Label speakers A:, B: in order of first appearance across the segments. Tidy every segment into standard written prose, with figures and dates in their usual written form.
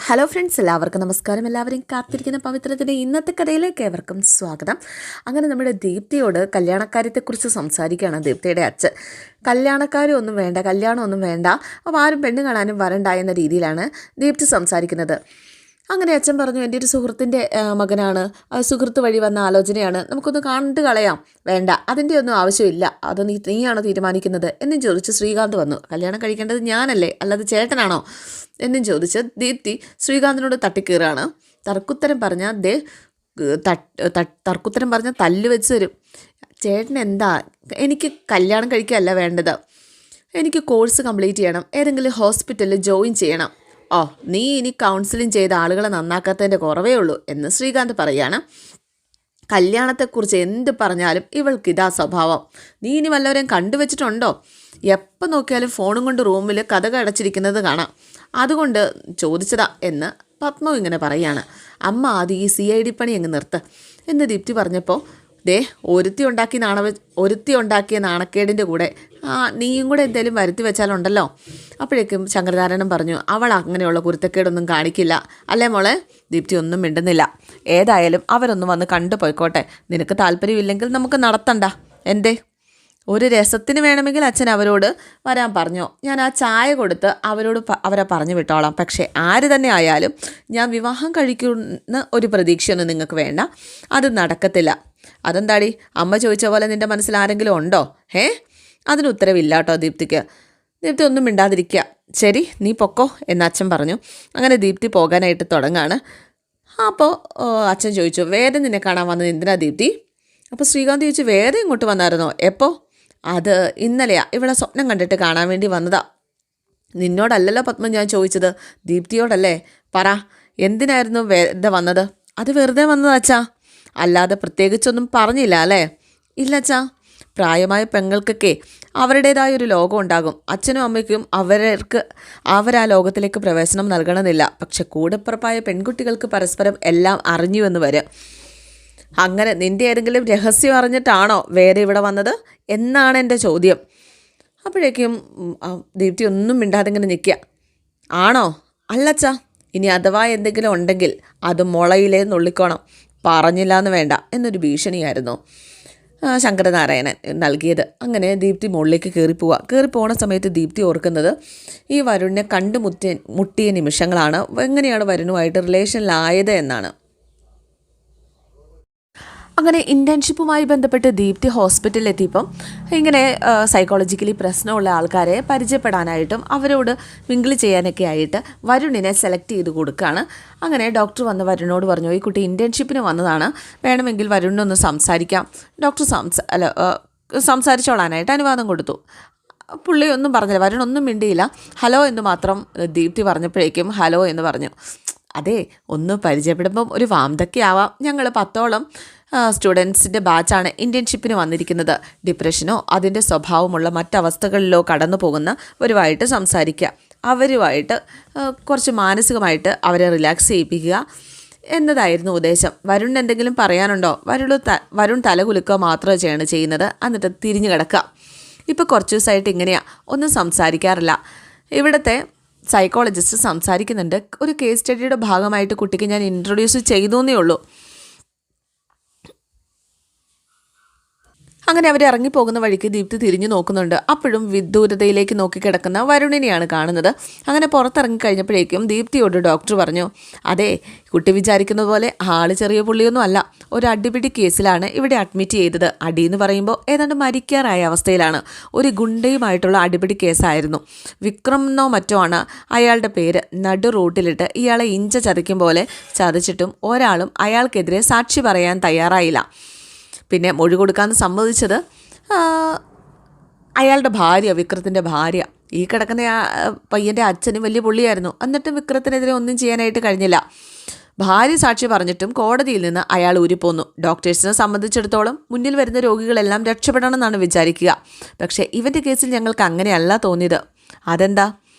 A: Hello friends, എല്ലാവർക്കും നമസ്കാരം. എല്ലാവരെയും കാത്തിരിക്കുന്ന പവിത്രത്തിൻ്റെ ഇന്നത്തെ കഥയിലേക്ക് ഏവർക്കും സ്വാഗതം. അങ്ങനെ നമ്മുടെ ദീപ്തിയോട് കല്യാണക്കാര്യത്തെക്കുറിച്ച് സംസാരിക്കുകയാണ് ദീപ്തിയുടെ അച്ഛൻ. കല്യാണക്കാരൊന്നും വേണ്ട, കല്യാണമൊന്നും വേണ്ട, അപ്പോൾ ആരും പെണ്ണ് കാണാനും വരണ്ട എന്ന രീതിയിലാണ് ദീപ്തി സംസാരിക്കുന്നത്. അങ്ങനെ അച്ഛൻ പറഞ്ഞു, എൻ്റെ ഒരു സുഹൃത്തിൻ്റെ മകനാണ്, സുഹൃത്ത് വഴി വന്ന ആലോചനയാണ്, നമുക്കൊന്ന് കണ്ടു കളയാം. വേണ്ട, അതിൻ്റെ ഒന്നും ആവശ്യമില്ല, അത് നീയാണോ തീരുമാനിക്കുന്നത് എന്നും ചോദിച്ച് ശ്രീകാന്ത് വന്നു. കല്യാണം കഴിക്കേണ്ടത് ഞാനല്ലേ, അല്ലാതെ ചേട്ടനാണോ എന്നും ചോദിച്ച് ദീപ്തി ശ്രീകാന്തിനോട് തട്ടിക്കീറാണ്. തർക്കുത്തരം പറഞ്ഞാൽ തർക്കുത്തരം പറഞ്ഞാൽ തല്ല് വെച്ച് തരും. ചേട്ടൻ എന്താ, എനിക്ക് കല്യാണം കഴിക്കുകയല്ല വേണ്ടത്, എനിക്ക് കോഴ്സ് കംപ്ലീറ്റ് ചെയ്യണം, ഏതെങ്കിലും ഹോസ്പിറ്റലിൽ ജോയിൻ ചെയ്യണം. ഓ, നീ ഇനി കൗൺസിലിംഗ് ചെയ്ത ആളുകളെ നന്നാക്കാത്തതിൻ്റെ കുറവേ ഉള്ളൂ എന്ന് ശ്രീകാന്ത് പറയാണ്. കല്യാണത്തെക്കുറിച്ച് എന്ത് പറഞ്ഞാലും ഇവൾക്കിതാ സ്വഭാവം. നീ ഇനി വല്ലവരെയും കണ്ടുവച്ചിട്ടുണ്ടോ? എപ്പോൾ നോക്കിയാലും ഫോണും കൊണ്ട് റൂമിൽ കഥക അടച്ചിരിക്കുന്നത് കാണാം, അതുകൊണ്ട് ചോദിച്ചതാ എന്ന് പത്മ ഇങ്ങനെ പറയാണ്. അമ്മ ആദ്യം ഈ CID പണി അങ്ങ് നിർത്ത് എന്ന് ദീപ്തി പറഞ്ഞപ്പോൾ, ഒരുത്തി ഉണ്ടാക്കിയ നാണക്കേടിൻ്റെ കൂടെ നീയും കൂടെ എന്തെങ്കിലും വരുത്തി വെച്ചാലുണ്ടല്ലോ. അപ്പോഴേക്കും ശങ്കരനാരായണൻ പറഞ്ഞു, അവൾ അങ്ങനെയുള്ള കുരുത്തക്കേടൊന്നും കാണിക്കില്ല അല്ലേ മോളെ? ദീപ്തി ഒന്നും മിണ്ടുന്നില്ല. ഏതായാലും അവരൊന്നും വന്ന് കണ്ടു പോയിക്കോട്ടെ, നിനക്ക് താല്പര്യമില്ലെങ്കിൽ നമുക്ക് നടത്തണ്ട. എന്തേ, ഒരു രസത്തിന് വേണമെങ്കിൽ അച്ഛൻ അവരോട് വരാൻ പറഞ്ഞോ, ഞാൻ ആ ചായ കൊടുത്ത് അവരെ പറഞ്ഞു വിട്ടോളാം. പക്ഷേ ആര് തന്നെ ആയാലും ഞാൻ വിവാഹം കഴിക്കുന്ന ഒരു പ്രതീക്ഷയൊന്നും നിങ്ങൾക്ക് വേണ്ട, അത് നടക്കത്തില്ല. അതെന്താടി, അമ്മ ചോദിച്ച പോലെ നിൻ്റെ മനസ്സിൽ ആരെങ്കിലും ഉണ്ടോ? അതിന് ഉത്തരവില്ല കേട്ടോ ദീപ്തിക്ക്. ദീപ്തി ഒന്നും മിണ്ടാതിരിക്കുക. ശരി, നീ പൊക്കോ എന്ന് അച്ഛൻ പറഞ്ഞു. അങ്ങനെ ദീപ്തി പോകാനായിട്ട് തുടങ്ങാണ്. അപ്പോൾ അച്ഛൻ ചോദിച്ചു, വേദ നിന്നെ കാണാൻ വന്നത് എന്തിനാ ദീപ്തി? അപ്പോൾ ശ്രീകാന്ത് ചോദിച്ചു, വേദ ഇങ്ങോട്ട് വന്നായിരുന്നോ? എപ്പോൾ? അത് ഇന്നലെയാ, ഇവിടെ സ്വപ്നം കണ്ടിട്ട് കാണാൻ വേണ്ടി വന്നതാ. നിന്നോടല്ലല്ലോ പത്മ ഞാൻ ചോദിച്ചത്, ദീപ്തിയോടല്ലേ. പറ, എന്തിനായിരുന്നു വേദ വന്നത്? അത് വെറുതെ വന്നതാ അച്ഛാ, അല്ലാതെ പ്രത്യേകിച്ചൊന്നും പറഞ്ഞില്ല അല്ലേ? ഇല്ല അച്ഛാ, പ്രായമായ പെങ്ങൾക്കൊക്കെ അവരുടേതായ ഒരു ലോകം ഉണ്ടാകും. അച്ഛനും അമ്മയ്ക്കും അവരാ ലോകത്തിലേക്ക് പ്രവേശനം നൽകണമെന്നില്ല. പക്ഷെ കൂടെപ്പുറപ്പായ പെൺകുട്ടികൾക്ക് പരസ്പരം എല്ലാം അറിഞ്ഞു എന്ന് വരും. അങ്ങനെ നിൻ്റെ ഏതെങ്കിലും രഹസ്യം അറിഞ്ഞിട്ടാണോ വേറെ ഇവിടെ വന്നത് എന്നാണ് എൻ്റെ ചോദ്യം. അപ്പോഴേക്കും ദീപ്തി ഒന്നും മിണ്ടാതെ ഇങ്ങനെ നിൽക്കുക. ആണോ? അല്ലച്ചാ, ഇനി അഥവാ എന്തെങ്കിലും ഉണ്ടെങ്കിൽ അത് മുളയിലേ നുള്ളിക്കോണം, പറഞ്ഞില്ല എന്ന് വേണ്ട എന്നൊരു ഭീഷണിയായിരുന്നു ശങ്കരനാരായണൻ നൽകിയത്. അങ്ങനെ ദീപ്തി മുകളിലേക്ക് കയറിപ്പോണ സമയത്ത് ദീപ്തി ഓർക്കുന്നത് ഈ വരുണിനെ മുട്ടിയ നിമിഷങ്ങളാണ്. എങ്ങനെയാണ് വരുണുമായിട്ട് റിലേഷനിലായത് എന്നാണ്. അങ്ങനെ ഇൻറ്റേൺഷിപ്പുമായി ബന്ധപ്പെട്ട് ദീപ്തി ഹോസ്പിറ്റലിൽ എത്തിയപ്പം ഇങ്ങനെ സൈക്കോളജിക്കലി പ്രശ്നമുള്ള ആൾക്കാരെ പരിചയപ്പെടാനായിട്ടും അവരോട് മിങ്കിൾ ചെയ്യാനൊക്കെ ആയിട്ട് വരുണിനെ സെലക്ട് ചെയ്ത് കൊടുക്കുകയാണ്. അങ്ങനെ ഡോക്ടർ വന്ന് വരുണിനോട് പറഞ്ഞു, ഈ കുട്ടി ഇൻറ്റേൺഷിപ്പിന് വന്നതാണ്, വേണമെങ്കിൽ വരുണിനൊന്ന് സംസാരിക്കാം. ഡോക്ടർ സംസാരിച്ചോളാനായിട്ട് അനുവാദം കൊടുത്തു. പുള്ളി ഒന്നും പറഞ്ഞില്ല, വരുണൊന്നും മിണ്ടിയില്ല. ഹലോ എന്ന് മാത്രം ദീപ്തി പറഞ്ഞപ്പോഴേക്കും ഹലോ എന്ന് പറഞ്ഞു. അതെ, ഒന്ന് പരിചയപ്പെടുമ്പം ഒരു വാംതൊക്കെ ആവാം. ഞങ്ങൾ 10ഓളം സ്റ്റുഡൻസിൻ്റെ ബാച്ചാണ് ഇൻറ്റേൺഷിപ്പിന് വന്നിരിക്കുന്നത്. ഡിപ്രഷനോ അതിൻ്റെ സ്വഭാവമുള്ള മറ്റവസ്ഥകളിലോ കടന്നു പോകുന്നവരുമായിട്ട് സംസാരിക്കുക, അവരുമായിട്ട് കുറച്ച് മാനസികമായിട്ട് അവരെ റിലാക്സ് ചെയ്യിപ്പിക്കുക എന്നതായിരുന്നു ഉദ്ദേശം. വരുൺ എന്തെങ്കിലും പറയാനുണ്ടോ? വരുൺ തലകുലുക്കുക മാത്രമേ ചെയ്യുന്നത്, എന്നിട്ട് തിരിഞ്ഞു കിടക്കുക. ഇപ്പോൾ കുറച്ച് ദിവസമായിട്ട് ഇങ്ങനെയാണ്, ഒന്നും സംസാരിക്കാറില്ല. ഇവിടുത്തെ സൈക്കോളജിസ്റ്റ് സംസാരിക്കുന്നുണ്ട്. ഒരു കേസ് സ്റ്റഡിയുടെ ഭാഗമായിട്ട് കുട്ടിക്ക് ഞാൻ ഇൻട്രൊഡ്യൂസ് ചെയ്തു എന്നേ ഉള്ളൂ. അങ്ങനെ അവർ ഇറങ്ങിപ്പോകുന്ന വഴിക്ക് ദീപ്തി തിരിഞ്ഞു നോക്കുന്നുണ്ട്. അപ്പോഴും വിദൂരതയിലേക്ക് നോക്കിക്കിടക്കുന്ന വരുണിനെയാണ് കാണുന്നത്. അങ്ങനെ പുറത്തിറങ്ങി കഴിഞ്ഞപ്പോഴേക്കും ദീപ്തിയോട് ഡോക്ടർ പറഞ്ഞു, അതെ, കുട്ടി വിചാരിക്കുന്ന പോലെ ആള് ചെറിയ പുള്ളിയൊന്നും അല്ല, ഒരു അടിപിടി കേസിലാണ് ഇവിടെ അഡ്മിറ്റ് ചെയ്തത്. അടിയെന്ന് പറയുമ്പോൾ ഏതാണ്ട് മരിക്കാറായ അവസ്ഥയിലാണ്. ഒരു ഗുണ്ടയുമായിട്ടുള്ള അടിപിടി കേസായിരുന്നു. വിക്രം എന്നോ മറ്റോ ആണ് അയാളുടെ പേര്. നടു റൂട്ടിലിട്ട് ഇയാളെ ഇഞ്ച ചതയ്ക്കും പോലെ ചതച്ചിട്ടും ഒരാളും അയാൾക്കെതിരെ സാക്ഷി പറയാൻ തയ്യാറായില്ല. പിന്നെ മൊഴി കൊടുക്കാമെന്ന് സമ്മതിച്ചത് അയാളുടെ ഭാര്യ, വിക്രത്തിൻ്റെ ഭാര്യ. ഈ കിടക്കുന്ന പയ്യൻ്റെ അച്ഛനും വലിയ പുള്ളിയായിരുന്നു. എന്നിട്ടും വിക്രത്തിനെതിരെ ഒന്നും ചെയ്യാനായിട്ട് കഴിഞ്ഞില്ല. ഭാര്യ സാക്ഷി പറഞ്ഞിട്ടും കോടതിയിൽ നിന്ന് അയാൾ ഊരിപ്പോന്നു. ഡോക്ടേഴ്സിനെ സംബന്ധിച്ചിടത്തോളം മുന്നിൽ വരുന്ന രോഗികളെല്ലാം രക്ഷപ്പെടണം എന്നാണ് വിചാരിക്കുക. പക്ഷേ ഇവൻ്റെ കേസിൽ ഞങ്ങൾക്ക് അങ്ങനെയല്ല തോന്നിയത്. അതെന്താ?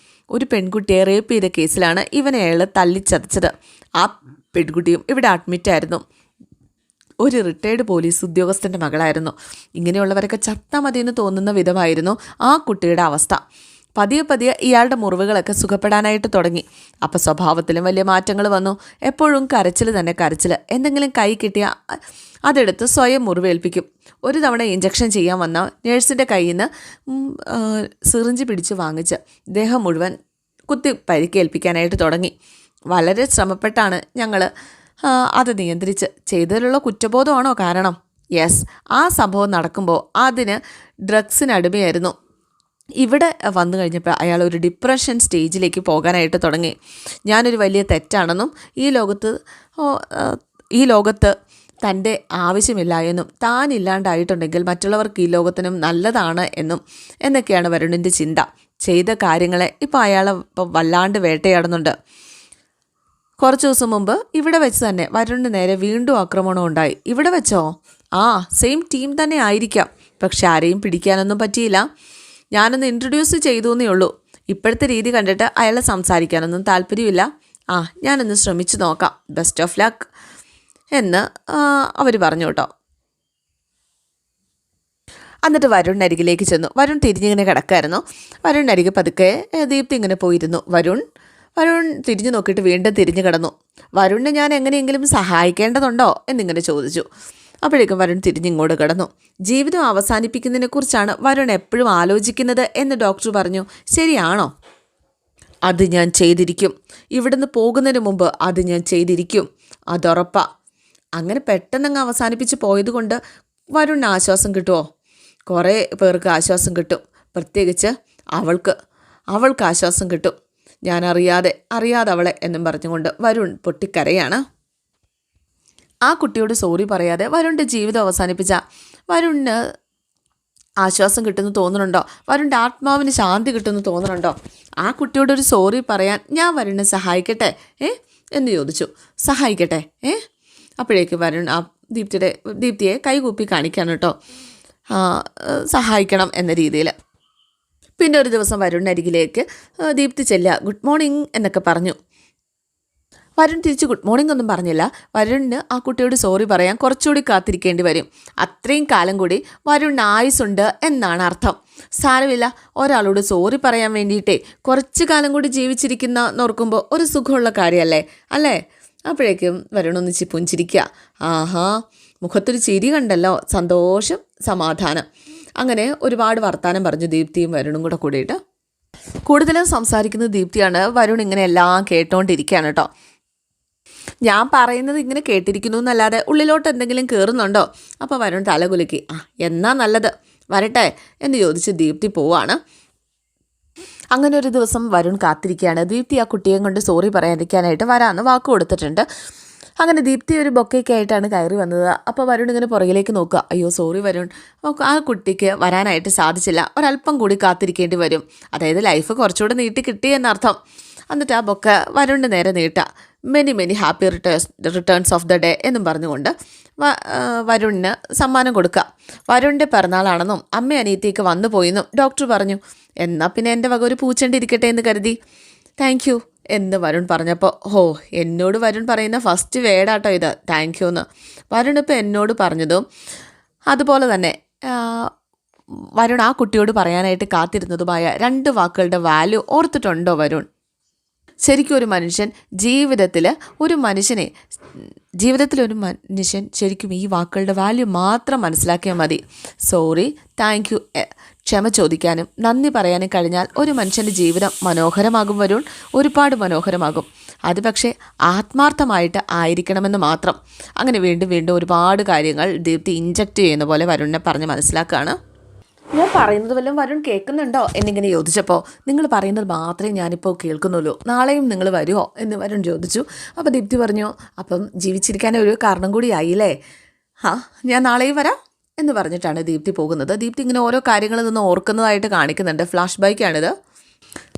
A: ഒരു പെൺകുട്ടിയെ റേപ്പ് ചെയ്ത കേസിലാണ് ഇവനെ അയാൾ തല്ലിച്ചതച്ചത്. ആ പെൺകുട്ടിയും ഇവിടെ അഡ്മിറ്റായിരുന്നു. ഒരു റിട്ടയർഡ് പോലീസ് ഉദ്യോഗസ്ഥൻ്റെ മകളായിരുന്നു. ഇങ്ങനെയുള്ളവരൊക്കെ ചത്താൽ മതിയെന്ന് തോന്നുന്ന വിധമായിരുന്നു ആ കുട്ടിയുടെ അവസ്ഥ. പതിയെ പതിയെ ഇയാളുടെ മുറിവുകളൊക്കെ സുഖപ്പെടാനായിട്ട് തുടങ്ങി. അപ്പോൾ സ്വഭാവത്തിലും വലിയ മാറ്റങ്ങൾ വന്നു. എപ്പോഴും കരച്ചിൽ തന്നെ കരച്ചിൽ. എന്തെങ്കിലും കൈ കിട്ടിയാൽ അതെടുത്ത് സ്വയം മുറിവേൽപ്പിക്കും. ഒരു തവണ ഇഞ്ചക്ഷൻ ചെയ്യാൻ വന്ന നേഴ്സിൻ്റെ കയ്യിൽ നിന്ന് സിറിഞ്ച് പിടിച്ച് വാങ്ങിച്ച് ദേഹം മുഴുവൻ കുത്തി പരിക്കേൽപ്പിക്കാനായിട്ട് തുടങ്ങി. വളരെ ശ്രമപ്പെട്ടാണ് ഞങ്ങൾ അത് നിയന്ത്രിച്ച്. ചെയ്തതിലുള്ള കുറ്റബോധമാണോ കാരണം? യെസ്, ആ സംഭവം നടക്കുമ്പോൾ അതിന് ഡ്രഗ്സിന് അടിമയായിരുന്നു. ഇവിടെ വന്നു കഴിഞ്ഞപ്പോൾ അയാൾ ഒരു ഡിപ്രഷൻ സ്റ്റേജിലേക്ക് പോകാനായിട്ട് തുടങ്ങി. ഞാനൊരു വലിയ തെറ്റാണെന്നും ഈ ലോകത്ത് തൻ്റെ ആവശ്യമില്ല എന്നും താൻ ഇല്ലാണ്ടായിട്ടുണ്ടെങ്കിൽ മറ്റുള്ളവർക്ക് ഈ ലോകത്തിനും നല്ലതാണ് എന്നൊക്കെയാണ് വരുണിൻ്റെ ചിന്ത. ചെയ്ത കാര്യങ്ങളെ ഇപ്പോൾ അയാൾ വല്ലാണ്ട് വേട്ടയാടുന്നുണ്ട്. കുറച്ച് ദിവസം മുമ്പ് ഇവിടെ വെച്ച് തന്നെ വരുണിന് നേരെ വീണ്ടും ആക്രമണം ഉണ്ടായി. ഇവിടെ വെച്ചോ? സെയിം ടീം തന്നെ ആയിരിക്കാം. പക്ഷെ ആരെയും പിടിക്കാനൊന്നും പറ്റിയില്ല. ഞാനൊന്ന് ഇൻട്രൊഡ്യൂസ് ചെയ്തു എന്നേ ഉള്ളൂ. ഇപ്പോഴത്തെ രീതി കണ്ടിട്ട് അയാളെ സംസാരിക്കാനൊന്നും താല്പര്യമില്ല. ഞാനൊന്ന് ശ്രമിച്ചു നോക്കാം. ബെസ്റ്റ് ഓഫ് ലക്ക് എന്ന് അവർ പറഞ്ഞു കേട്ടോ. എന്നിട്ട് വരുണിനരികിലേക്ക് ചെന്നു. വരുൺ തിരിഞ്ഞിങ്ങനെ കിടക്കായിരുന്നു. വരുണിനരികെ പതുക്കെ ദീപ്തി ഇങ്ങനെ പോയിരുന്നു. വരുൺ തിരിഞ്ഞു നോക്കിയിട്ട് വീണ്ടും തിരിഞ്ഞു കിടന്നു. വരുണിനെ ഞാൻ എങ്ങനെയെങ്കിലും സഹായിക്കേണ്ടതുണ്ടോ എന്നിങ്ങനെ ചോദിച്ചു. അപ്പോഴേക്കും വരുൺ തിരിഞ്ഞിങ്ങോട്ട് കിടന്നു. ജീവിതം അവസാനിപ്പിക്കുന്നതിനെക്കുറിച്ചാണ് വരുൺ എപ്പോഴും ആലോചിക്കുന്നത് എന്ന് ഡോക്ടർ പറഞ്ഞു. ശരിയാണോ? അത് ഞാൻ ചെയ്തിരിക്കും. ഇവിടുന്ന് പോകുന്നതിന് മുമ്പ് അത് ഞാൻ ചെയ്തിരിക്കും. അതുറപ്പാ. അങ്ങനെ പെട്ടെന്നങ്ങ് അവസാനിപ്പിച്ച് പോയത് കൊണ്ട് വരുണിന് ആശ്വാസം കിട്ടുമോ? കുറേ പേർക്ക് ആശ്വാസം കിട്ടും. പ്രത്യേകിച്ച് അവൾക്ക് ആശ്വാസം കിട്ടും. ഞാൻ അറിയാതെ അവളെ എന്നും പറഞ്ഞുകൊണ്ട് വരുൺ പൊട്ടിക്കരയാണ്. ആ കുട്ടിയോട് സോറി പറയാതെ വരുണിൻ്റെ ജീവിതം അവസാനിപ്പിച്ച വരുണിന് ആശ്വാസം കിട്ടുമെന്ന് തോന്നുന്നുണ്ടോ? വരുണിൻ്റെ ആത്മാവിന് ശാന്തി കിട്ടുമെന്ന് തോന്നുന്നുണ്ടോ? ആ കുട്ടിയോടൊരു സോറി പറയാൻ ഞാൻ വരുണിനെ സഹായിക്കട്ടെ എന്ന് ചോദിച്ചു. സഹായിക്കട്ടെ? അപ്പോഴേക്ക് വരുൺ ആ ദീപ്തിയെ കൈകൂപ്പി കാണിക്കാണ് കേട്ടോ, സഹായിക്കണം എന്ന രീതിയിൽ. പിന്നെ ഒരു ദിവസം വരുണിനരികിലേക്ക് ദീപ്തി ചെല്ലുക. ഗുഡ് മോർണിംഗ് എന്നൊക്കെ പറഞ്ഞു. വരുൺ തിരിച്ച് ഗുഡ് മോർണിംഗ് ഒന്നും പറഞ്ഞില്ല. വരുണിന് ആ കുട്ടിയോട് സോറി പറയാൻ കുറച്ചുകൂടി കാത്തിരിക്കേണ്ടി വരും. അത്രയും കാലം കൂടി വരുണിന് ആയുസുണ്ട് എന്നാണ് അർത്ഥം. സാരമില്ല, ഒരാളോട് സോറി പറയാൻ വേണ്ടിയിട്ടേ കുറച്ച് കാലം കൂടി ജീവിച്ചിരിക്കുന്ന നോർക്കുമ്പോൾ ഒരു സുഖമുള്ള കാര്യമല്ലേ അല്ലേ? അപ്പോഴേക്കും വരുണൊന്നിച്ച് പുഞ്ചിരിക്കുക. മുഖത്തൊരു ചിരി കണ്ടല്ലോ, സന്തോഷം, സമാധാനം. അങ്ങനെ ഒരുപാട് വർത്താനം പറഞ്ഞു ദീപ്തിയും വരുണും കൂടിയിട്ട്. കൂടുതലും സംസാരിക്കുന്നത് ദീപ്തിയാണ്. വരുൺ ഇങ്ങനെ എല്ലാം കേട്ടോണ്ടിരിക്കുകയാണ് കേട്ടോ. ഞാൻ പറയുന്നത് ഇങ്ങനെ കേട്ടിരിക്കുന്നു എന്നല്ലാതെ ഉള്ളിലോട്ട് എന്തെങ്കിലും കയറുന്നുണ്ടോ? അപ്പോൾ വരുൺ തലകുലുക്കി. എന്നാ നല്ലത്, വരട്ടെ എന്ന് ചോദിച്ച് ദീപ്തി പോവാണ്. അങ്ങനെ ഒരു ദിവസം വരുൺ കാത്തിരിക്കുകയാണ്. ദീപ്തി ആ കുട്ടിയെ കൊണ്ട് സോറി പറയാതിരിക്കാനായിട്ട് വരാമെന്ന് വാക്ക് കൊടുത്തിട്ടുണ്ട്. അങ്ങനെ ദീപ്തി ഒരു ബൊക്കയൊക്കെ ആയിട്ടാണ് കയറി വന്നത്. അപ്പോൾ വരുൺ ഇങ്ങനെ പുറകിലേക്ക് നോക്കുക. അയ്യോ സോറി വരുൺ, ആ കുട്ടിക്ക് വരാനായിട്ട് സാധിച്ചില്ല, ഒരല്പം കൂടി കാത്തിരിക്കേണ്ടി വരും. അതായത് ലൈഫ് കുറച്ചുകൂടെ നീട്ടി കിട്ടി എന്നർത്ഥം. എന്നിട്ട് ആ ബൊക്ക വരുണിൻ്റെ നേരെ നീട്ടുക. Many happy returns of the day എന്നും പറഞ്ഞുകൊണ്ട് വരുണിന് സമ്മാനം കൊടുക്കുക. വരുണിൻ്റെ പിറന്നാളാണെന്നും അമ്മ അനിയത്തിയൊക്കെ വന്നു പോയെന്നും ഡോക്ടർ പറഞ്ഞു. എന്നാൽ പിന്നെ എൻ്റെ വക ഒരു പൂച്ചെണ്ടി ഇരിക്കട്ടെ എന്ന് കരുതി. താങ്ക് യു എന്ന് വരുൺ പറഞ്ഞപ്പോൾ എന്നോട് വരുൺ പറയുന്ന ഫസ്റ്റ് വേർഡാട്ടോ ഇത്, താങ്ക് യു എന്ന്. വരുൺ ഇപ്പോൾ എന്നോട് പറഞ്ഞതും അതുപോലെ തന്നെ വരുൺ ആ കുട്ടിയോട് പറയാനായിട്ട് കാത്തിരുന്നതുമായ 2 വാക്കുകളുടെ വാല്യൂ ഓർത്തിട്ടുണ്ടോ വരുൺ? ശരിക്കും ഒരു മനുഷ്യൻ ജീവിതത്തിൽ ഒരു മനുഷ്യൻ ശരിക്കും ഈ വാക്കുകളുടെ വാല്യൂ മാത്രം പക്ഷിയാൽ മതി. സോറി, താങ്ക് യു, ക്ഷമ ചോദിക്കാനും നന്ദി പറയാനും കഴിഞ്ഞാൽ ഒരു മനുഷ്യൻ്റെ ജീവിതം മനോഹരമാകും വരുൺ, ഒരുപാട് മനോഹരമാകും. അത് പക്ഷേ ആത്മാർത്ഥമായിട്ട് ആയിരിക്കണമെന്ന് മാത്രം. അങ്ങനെ വീണ്ടും ഒരുപാട് കാര്യങ്ങൾ ദീപ്തി ഇൻജക്റ്റ് ചെയ്യുന്ന പോലെ വരുണിനെ പറഞ്ഞ് മനസ്സിലാക്കുകയാണ്. ഞാൻ പറയുന്നത് വല്ലതും വരുൺ കേൾക്കുന്നുണ്ടോ എന്നിങ്ങനെ ചോദിച്ചപ്പോൾ നിങ്ങൾ പറയുന്നത് മാത്രമേ ഞാനിപ്പോൾ കേൾക്കുന്നുള്ളൂ, നാളെയും നിങ്ങൾ വരുമോ എന്ന് വരുൺ ചോദിച്ചു. അപ്പോൾ ദീപ്തി പറഞ്ഞു, അപ്പം ജീവിച്ചിരിക്കാൻ ഒരു കാരണം കൂടി ആയില്ലേ, ഞാൻ നാളെയും വരാം എന്ന് പറഞ്ഞിട്ടാണ് ദീപ്തി പോകുന്നത്. ദീപ്തി ഇങ്ങനെ ഓരോ കാര്യങ്ങളിൽ നിന്ന് ഓർക്കുന്നതായിട്ട് കാണിക്കുന്നുണ്ട്. ഫ്ലാഷ് ബാക്കാണിത്.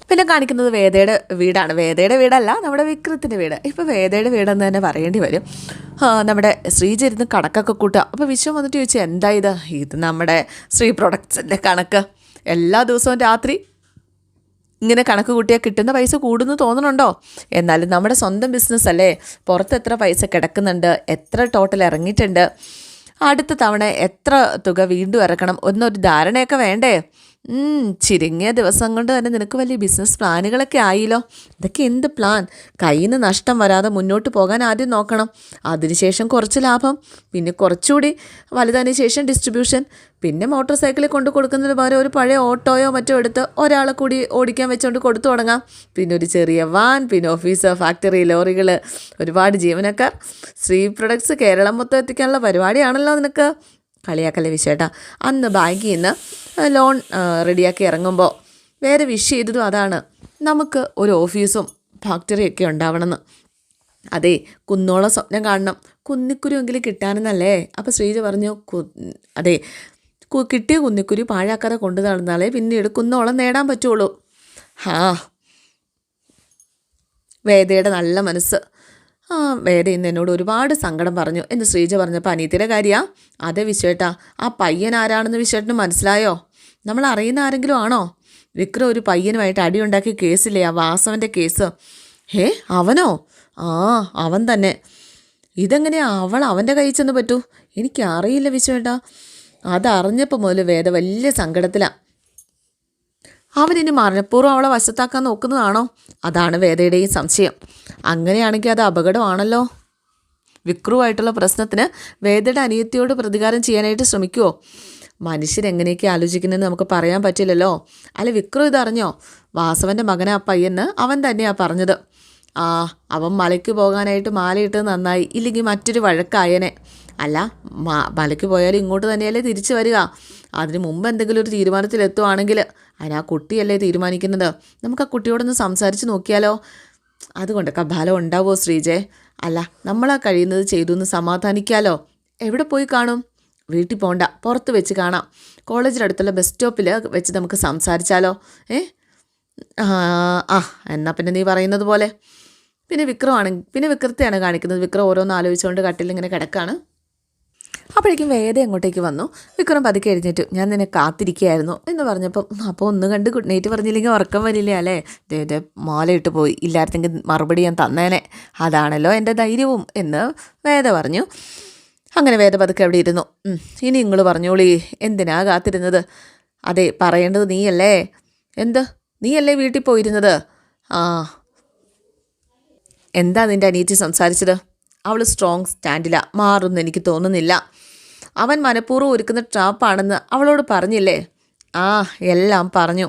A: പിന്നെ കാണിക്കുന്നത് വേദയുടെ വീടാണ്. വേദയുടെ വീടല്ല, നമ്മുടെ വിക്രത്തിൻ്റെ വീട്. ഇപ്പോൾ വേദയുടെ വീടെന്ന് തന്നെ പറയേണ്ടി വരും. നമ്മുടെ ശ്രീജ ഇരുന്ന് കണക്കൊക്കെ കൂട്ടുക. അപ്പോൾ വിശ്വം വന്നിട്ട് ചോദിച്ചു, എന്താ ഇത് നമ്മുടെ ശ്രീ പ്രൊഡക്ട്സിൻ്റെ കണക്ക്. എല്ലാ ദിവസവും രാത്രി ഇങ്ങനെ കണക്ക് കൂട്ടിയാൽ കിട്ടുന്ന പൈസ കൂടുന്നു തോന്നണുണ്ടോ? എന്നാലും നമ്മുടെ സ്വന്തം ബിസിനസ് അല്ലേ, പുറത്ത് എത്ര പൈസ കിടക്കുന്നുണ്ട്, എത്ര ടോട്ടൽ ഇറങ്ങിയിട്ടുണ്ട്, അടുത്ത തവണ എത്ര തുക വീണ്ടും ഇറക്കണം എന്നൊരു ധാരണയൊക്കെ വേണ്ടേ? ചുരുങ്ങിയ ദിവസം കൊണ്ട് തന്നെ നിനക്ക് വലിയ ബിസിനസ് പ്ലാനുകളൊക്കെ ആയില്ലോ. ഇതൊക്കെ എന്ത് പ്ലാൻ? കയ്യിൽ നിന്ന് നഷ്ടം വരാതെ മുന്നോട്ട് പോകാൻ ആദ്യം നോക്കണം. അതിനുശേഷം കുറച്ച് ലാഭം, പിന്നെ കുറച്ചുകൂടി വലുതായതിനു ശേഷം ഡിസ്ട്രിബ്യൂഷൻ, പിന്നെ മോട്ടോർ സൈക്കിളിൽ കൊണ്ട് കൊടുക്കുന്നതിന് പകരം ഒരു പഴയ ഓട്ടോയോ മറ്റോ എടുത്ത് ഒരാളെ കൂടി ഓടിക്കാൻ വെച്ചുകൊണ്ട് കൊടുത്തു തുടങ്ങാം. പിന്നെ ഒരു ചെറിയ വാൻ, പിന്നെ ഓഫീസ്, ഫാക്ടറി, ലോറികൾ, ഒരുപാട് ജീവനക്കാർ. ശ്രീ പ്രൊഡക്ട്സ് കേരളം മൊത്തം എത്തിക്കാനുള്ള പരിപാടിയാണല്ലോ നിനക്ക്. കളിയാക്കല്ലേ വിശേട്ടാ. അന്ന് ബാങ്കിൽ നിന്ന് ലോൺ റെഡിയാക്കി ഇറങ്ങുമ്പോൾ വേറെ വിഷ് ചെയ്തതും അതാണ്, നമുക്ക് ഒരു ഓഫീസും ഫാക്ടറിയൊക്കെ ഉണ്ടാവണമെന്ന്. അതെ, കുന്നോളം സ്വപ്നം കാണണം, കുന്നിക്കുരുവെങ്കിലും കിട്ടാനെന്നല്ലേ. അപ്പോൾ ശ്രീജ പറഞ്ഞു, അതെ, കിട്ടിയ കുന്നിക്കുരു പാഴാക്കാതെ കൊണ്ടു നടന്നാലേ പിന്നീട് കുന്നോളം നേടാൻ പറ്റുള്ളൂ. വേദയുടെ നല്ല മനസ്സ്. വേദ ഇന്ന് എന്നോട് ഒരുപാട് സങ്കടം പറഞ്ഞു എന്ന് ശ്രീജ പറഞ്ഞപ്പോൾ അനീതിയുടെ കാര്യമാണ്. അതെ വിശ്വേട്ടാ, ആ പയ്യൻ ആരാണെന്ന് വിശ്വേട്ടന് മനസ്സിലായോ? നമ്മൾ അറിയുന്ന ആരെങ്കിലും ആണോ? വിക്രം ഒരു പയ്യനുമായിട്ട് അടിയുണ്ടാക്കിയ കേസില്ലേ, ആ വാസവൻ്റെ കേസ്. അവനോ? അവൻ തന്നെ. ഇതെങ്ങനെയാ അവൻ്റെ കയ്യിൽ ചെന്ന് പറ്റൂ? എനിക്കറിയില്ല വിശ്വേട്ടാ. അതറിഞ്ഞപ്പോൾ മുതൽ വേദ വലിയ സങ്കടത്തിലാണ്. അവനിനി മനഃപൂർവ്വം അവളെ വശത്താക്കാൻ നോക്കുന്നതാണോ? അതാണ് വേദയുടെയും സംശയം. അങ്ങനെയാണെങ്കിൽ അത് അപകടമാണല്ലോ. വിക്രുവായിട്ടുള്ള പ്രശ്നത്തിന് വേദയുടെ അനിയത്തിയോട് പ്രതികാരം ചെയ്യാനായിട്ട് ശ്രമിക്കുമോ? മനുഷ്യരെങ്ങനെയൊക്കെ ആലോചിക്കുന്നതെന്ന് നമുക്ക് പറയാൻ പറ്റില്ലല്ലോ. അല്ല, വിക്രു ഇതറിഞ്ഞോ? വാസവൻ്റെ മകനെ ആ പയ്യെന്ന് അവൻ തന്നെയാണ് പറഞ്ഞത്. അവൻ മലയ്ക്ക് പോകാനായിട്ട് മാലയിട്ടത് നന്നായി, ഇല്ലെങ്കിൽ മറ്റൊരു വഴക്കായനെ. അല്ല, മലയ്ക്ക് പോയാലും ഇങ്ങോട്ട് തന്നെയല്ലേ തിരിച്ചു വരിക. അതിന് മുമ്പ് എന്തെങ്കിലും ഒരു തീരുമാനത്തിലെത്തുവാണെങ്കിൽ അതിനാ കുട്ടിയല്ലേ തീരുമാനിക്കുന്നത്. നമുക്ക് ആ കുട്ടിയോടൊന്ന് സംസാരിച്ച് നോക്കിയാലോ? അതുകൊണ്ടൊക്കെ ഫലം ഉണ്ടാവുമോ ശ്രീജെ? അല്ല, നമ്മളാ കഴിയുന്നത് ചെയ്തു എന്ന് സമാധാനിക്കാലോ. എവിടെ പോയി കാണും? വീട്ടിൽ പോകണ്ട, പുറത്ത് വെച്ച് കാണാം. കോളേജിനടുത്തുള്ള ബസ് സ്റ്റോപ്പിൽ വെച്ച് നമുക്ക് സംസാരിച്ചാലോ? എന്നാൽ പിന്നെ നീ പറയുന്നത് പോലെ. പിന്നെ വിക്രത്തെയാണ് കാണിക്കുന്നത്. വിക്രം ഓരോന്ന് ആലോചിച്ചുകൊണ്ട് കട്ടിലിങ്ങനെ കിടക്കാണ്. അപ്പോഴേക്കും വേദ അങ്ങോട്ടേക്ക് വന്നു. വിക്രം പതുക്കെ എഴുന്നേറ്റു. ഞാൻ നിന്നെ കാത്തിരിക്കുകയായിരുന്നു എന്ന് പറഞ്ഞപ്പം, അപ്പോൾ ഒന്ന് കണ്ട് ഗുഡ് നൈറ്റ് പറഞ്ഞില്ലെങ്കിൽ ഉറക്കം വരില്ല അല്ലേ? ദേ മാലയിട്ട് പോയി, ഇല്ലായിരുന്നെങ്കിൽ മറുപടി ഞാൻ തന്നേനെ. അതാണല്ലോ എൻ്റെ ധൈര്യവും എന്ന് വേദ പറഞ്ഞു. അങ്ങനെ വേദ പതുക്കെ അവിടെ ഇരുന്നു. ഇനി നിങ്ങൾ പറഞ്ഞോളി, എന്തിനാ കാത്തിരുന്നത്? അതെ, പറയേണ്ടത് നീയല്ലേ. നീയല്ലേ വീട്ടിൽ പോയിരുന്നത്? എന്താ നിൻ്റെ അനിയത്തി സംസാരിച്ചത്? അവൾ സ്ട്രോങ് സ്റ്റാൻഡിലാണ്, മാറുമെന്ന് എനിക്ക് തോന്നുന്നില്ല. അവൻ മനഃപൂർവ്വം ഒരുക്കുന്ന ട്രാപ്പാണെന്ന് അവളോട് പറഞ്ഞില്ലേ? എല്ലാം പറഞ്ഞു.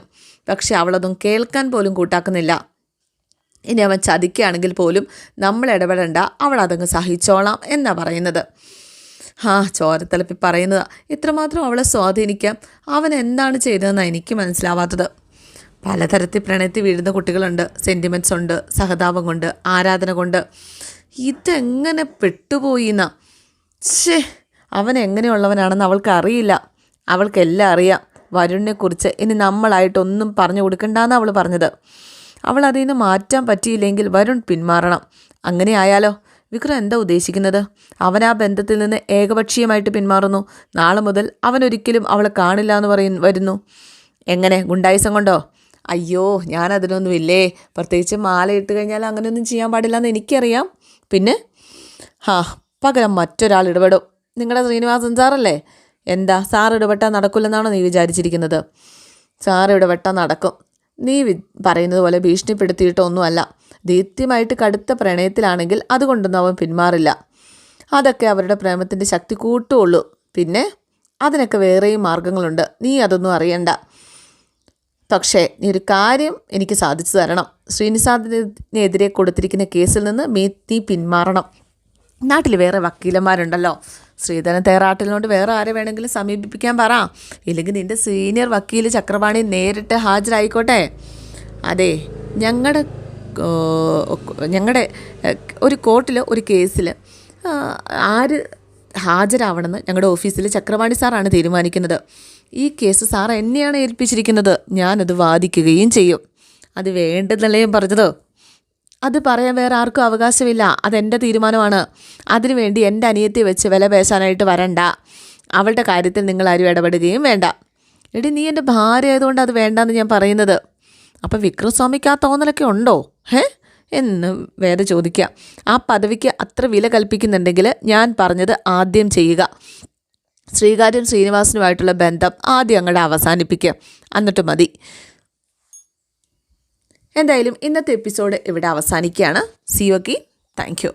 A: പക്ഷെ അവളതൊന്നും കേൾക്കാൻ പോലും കൂട്ടാക്കുന്നില്ല. ഇനി അവൻ ചതിക്കുകയാണെങ്കിൽ പോലും നമ്മൾ ഇടപെടണ്ട, അവളതങ്ങ് സഹിച്ചോളാം എന്നാ പറയുന്നത്. ചോരത്തിളപ്പി പറയുന്നതാ. ഇത്രമാത്രം അവളെ സ്വാധീനിക്കാം അവൻ എന്താണ് ചെയ്തതെന്നാണ് എനിക്ക് മനസ്സിലാവാത്തത്. പലതരത്തിൽ പ്രണയത്തിൽ വീഴുന്ന കുട്ടികളുണ്ട്. സെൻറ്റിമെൻറ്റ്സ് ഉണ്ട്, സഹതാപം കൊണ്ട്, ആരാധന കൊണ്ട്. ഇതെങ്ങനെ പെട്ടുപോയിന്നാ. അവൻ എങ്ങനെയുള്ളവനാണെന്ന് അവൾക്ക് അറിയില്ല. അവൾക്കെല്ലാം അറിയാം. വരുണിനെക്കുറിച്ച് ഇനി നമ്മളായിട്ടൊന്നും പറഞ്ഞു കൊടുക്കണ്ടെന്ന് അവൾ പറഞ്ഞത്. അവൾ അതിൽ നിന്ന് മാറ്റാൻ പറ്റിയില്ലെങ്കിൽ വരുൺ പിന്മാറണം. അങ്ങനെ ആയാലോ? വിക്രം എന്താ ഉദ്ദേശിക്കുന്നത്? അവൻ ആ ബന്ധത്തിൽ നിന്ന് ഏകപക്ഷീയമായിട്ട് പിന്മാറുന്നു. നാളെ മുതൽ അവനൊരിക്കലും അവളെ കാണില്ല എന്ന് വരുന്നു. എങ്ങനെ? ഗുണ്ടായിസം കൊണ്ടോ? അയ്യോ, ഞാനതിനൊന്നുമില്ലേ. പ്രത്യേകിച്ച് മാല ഇട്ട് കഴിഞ്ഞാൽ അങ്ങനെയൊന്നും ചെയ്യാൻ പാടില്ല എന്ന് എനിക്കറിയാം. പിന്നെ പകരം മറ്റൊരാൾ ഇടപെടും. നിങ്ങളുടെ ശ്രീനിവാസൻ സാറല്ലേ? എന്താ, സാർ ഇടപെട്ടാൽ നടക്കില്ലെന്നാണോ നീ വിചാരിച്ചിരിക്കുന്നത്? സാർ ഇടപെട്ടാൽ നടക്കും. നീ പറയുന്നത് പോലെ ഭീഷണിപ്പെടുത്തിയിട്ടൊന്നുമല്ല. ദീപ്തിയുമായിട്ട് കടുത്ത പ്രണയത്തിലാണെങ്കിൽ അതുകൊണ്ടൊന്നും അവൻ പിന്മാറില്ല. അതൊക്കെ അവരുടെ പ്രേമത്തിൻ്റെ ശക്തി കൂട്ടുള്ളൂ. പിന്നെ അതിനൊക്കെ വേറെയും മാർഗങ്ങളുണ്ട്. നീ അതൊന്നും അറിയണ്ട. പക്ഷേ നീ ഒരു കാര്യം എനിക്ക് സാധിച്ചു തരണം. ശ്രീനിസാദിനെതിരെ കൊടുത്തിരിക്കുന്ന കേസിൽ നിന്ന് നീ പിന്മാറണം. നാട്ടിൽ വേറെ വക്കീലന്മാരുണ്ടല്ലോ. ശ്രീധരൻ തേറാട്ടിലിനോട് വേറെ ആരെ വേണമെങ്കിലും സമീപിപ്പിക്കാൻ പറ. ഇല്ലെങ്കിൽ നിൻ്റെ സീനിയർ വക്കീൽ ചക്രപാണി നേരിട്ട് ഹാജരായിക്കോട്ടെ. അതെ, ഞങ്ങളുടെ ഒരു കോർട്ടിൽ ഒരു കേസിൽ ആര് ഹാജരാവണമെന്ന് ഞങ്ങളുടെ ഓഫീസിൽ ചക്രപാണി സാറാണ് തീരുമാനിക്കുന്നത്. ഈ കേസ് സാർ എന്നെയാണ് ഏൽപ്പിച്ചിരിക്കുന്നത്. ഞാനത് വാദിക്കുകയും ചെയ്യും. അത് വേണ്ടെന്നല്ലേ ഞാൻ പറഞ്ഞത്? അത് പറയാൻ വേറെ ആർക്കും അവകാശമില്ല. അതെൻ്റെ തീരുമാനമാണ്. അതിനുവേണ്ടി എൻ്റെ അനിയത്തെ വെച്ച് വില പേശാനായിട്ട് വരണ്ട. അവളുടെ കാര്യത്തിൽ നിങ്ങൾ ആരും ഇടപെടുകയും വേണ്ട. എടി, നീ എൻ്റെ ഭാര്യ ആയതുകൊണ്ട് അത് വേണ്ടെന്ന് ഞാൻ പറയുന്നത്. അപ്പം വിക്രമസ്വാമിക്ക് ആ തോന്നലൊക്കെ ഉണ്ടോ എന്ന് വേറെ ചോദിക്കുക. ആ പദവിക്ക് അത്ര വില കൽപ്പിക്കുന്നുണ്ടെങ്കിൽ ഞാൻ പറഞ്ഞത് ആദ്യം ചെയ്യുക. ശ്രീകാര്യം ശ്രീനിവാസനുമായിട്ടുള്ള ബന്ധം ആദ്യം അങ്ങോട്ട് അവസാനിപ്പിക്കുക, എന്നിട്ട് മതി. എന്തായാലും ഇന്നത്തെ എപ്പിസോഡ് ഇവിടെ അവസാനിക്കുകയാണ്. See you. Thank U.